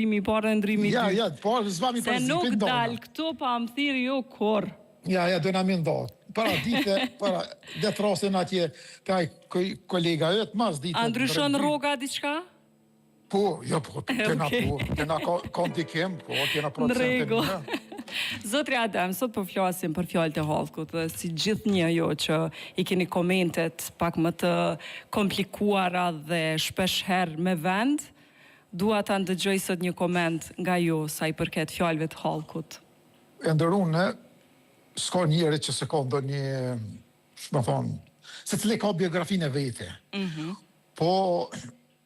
I parë ndrimi Ja, dytë. ja, po, s'vami për Se zipin nuk dona. dal këtu pa më thirë jo kur. Ja, do na mindot. Para dite, para det rastin atje, taj kolega yt, mas dite. A ndryshon rroga diçka? Po, jo, po, kena kondikim, po, kena procentin. Në rregull. Zotri Adem, sot po flasim për fjalët e Hallkut dhe si gjithnjë jo që i keni komentet pak më të komplikuara dhe shpesh herë me vend, dua ta ndëgjoj sot një koment nga ju sa i përket fjalëve të Hallkut. E ndërune, s'ka njeri që se ka ndonjë, më thonë, se të le ka biografinë e vete. Po,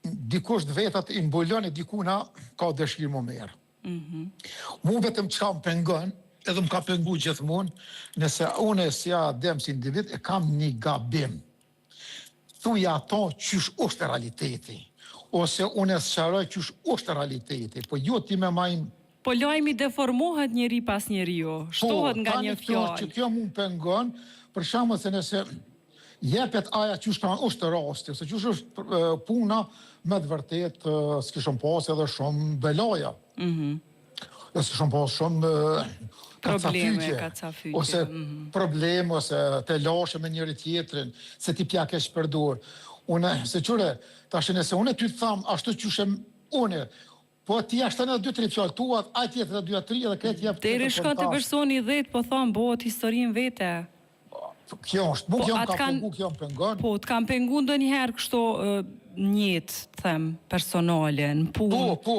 dikush të vetat i mbulon e dikuna ka dëshirë më merë. Mu vetëm që kam pengon, edhe më ka pengu gjithmonë, nëse une si Adem si individ e kam një gabim. Thuja ato qysh është realiteti, ose une sëqaroj qysh është realiteti, po ju ti me majmë. Po lajmi deformohet njeri pas njeriu, shtohet nga një fjalë. Që kjo mu pengon, për shembull se nëse jepet aja qysh ka është rasti, se qysh është puna me të vërtet s'kishëm pas edhe shumë belaja. S'kishëm pas shumë kacafytje. Ose problem, ose të lashe me njëri tjetrin, se ti pja kesh përdor. Une, se qure, tash nëse une ty të tham, ashtu qyshem une, po ti ashtë në 2-3 fjallë tuat, a tjetër e 2-3 dhe këtë jep të Deri shkon të personi 10, po thonë, bëhet historinë vete. Kjo është, mu kjo më ka pengu, kjo më pengon. Po, të kam pengu ndo njëherë kështu njëtë, them, personale, në punë. Po.